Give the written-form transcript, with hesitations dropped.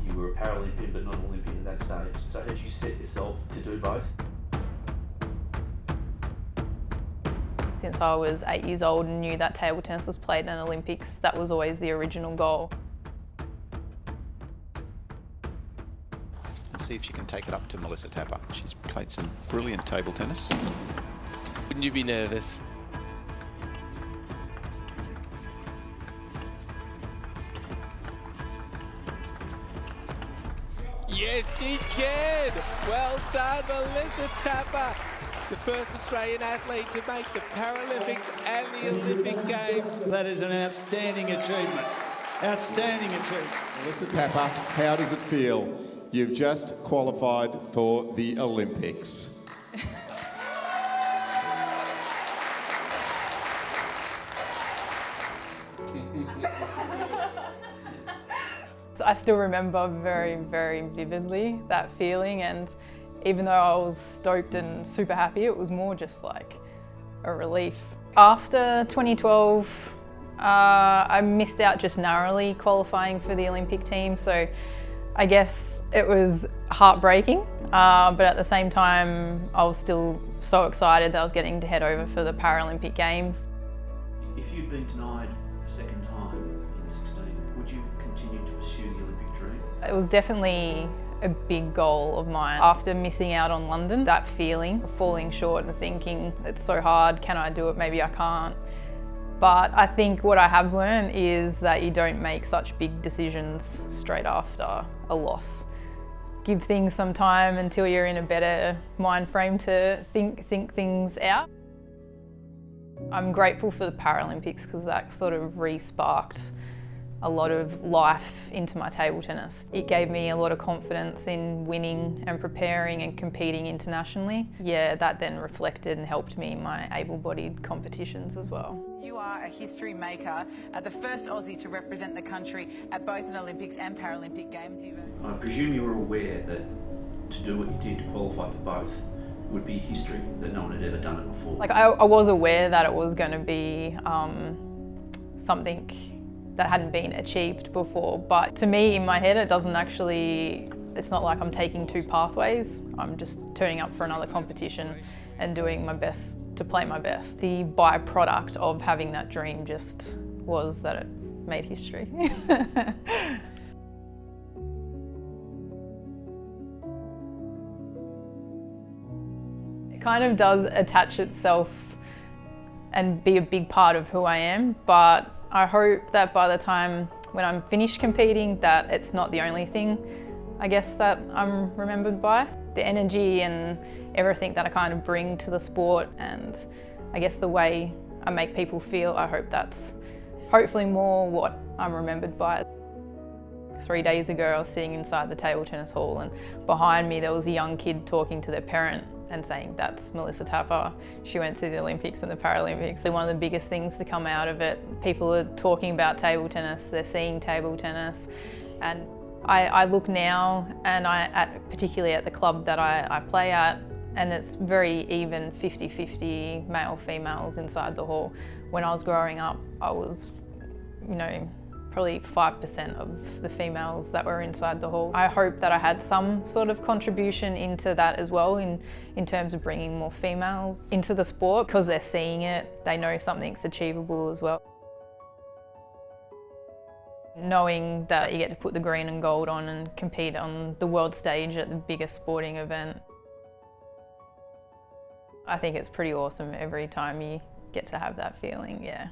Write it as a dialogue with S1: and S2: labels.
S1: You were a Paralympian but not an Olympian at that stage. So had you set yourself to do both?
S2: Since I was 8 years old and knew that table tennis was played in Olympics, that was always the original goal.
S3: See if she can take it up to Melissa Tapper. She's played some brilliant table tennis.
S4: Wouldn't you be nervous? Yes, she can! Well done, Melissa Tapper, the first Australian athlete to make the Paralympics and the Olympic Games.
S5: That is an outstanding achievement. Outstanding achievement.
S6: Melissa Tapper, how does it feel? You've just qualified for the Olympics.
S2: I still remember very, very vividly that feeling, and even though I was stoked and super happy, it was more just like a relief. After 2012, I missed out just narrowly qualifying for the Olympic team, so I guess it was heartbreaking, but at the same time I was still so excited that I was getting to head over for the Paralympic Games.
S1: If you'd been denied a second time in 16, would you have continued to pursue the Olympic dream?
S2: It was definitely a big goal of mine. After missing out on London, that feeling of falling short and thinking, it's so hard, can I do it, maybe I can't. But I think what I have learned is that you don't make such big decisions straight after a loss. Give things some time until you're in a better mind frame to think things out. I'm grateful for the Paralympics because that sort of re-sparked a lot of life into my table tennis. It gave me a lot of confidence in winning and preparing and competing internationally. Yeah, that then reflected and helped me in my able-bodied competitions as well.
S7: You are a history maker, the first Aussie to represent the country at both an Olympics and Paralympic Games.
S1: I presume you were aware that to do what you did to qualify for both would be history, that no one had ever done it before.
S2: Like I was aware that it was going to be something that hadn't been achieved before, but to me in my head it doesn't actually, it's not like I'm taking two pathways. I'm just turning up for another competition and doing my best to play my best. The byproduct of having that dream just was that it made history. It kind of does attach itself and be a big part of who I am, but I hope that by the time when I'm finished competing that it's not the only thing, I guess, that I'm remembered by. The energy and everything that I kind of bring to the sport, and I guess the way I make people feel, I hope that's hopefully more what I'm remembered by. 3 days ago I was sitting inside the table tennis hall and behind me there was a young kid talking to their parent and saying, that's Melissa Tapper, she went to the Olympics and the Paralympics. One of the biggest things to come out of it, people are talking about table tennis, they're seeing table tennis, and I look now and particularly at the club that I play at, and it's very even 50-50 male females inside the hall. When I was growing up I was, probably 5% of the females that were inside the hall. I hope that I had some sort of contribution into that as well in terms of bringing more females into the sport, because they're seeing it, they know something's achievable as well. Knowing that you get to put the green and gold on and compete on the world stage at the biggest sporting event, I think it's pretty awesome every time you get to have that feeling, yeah.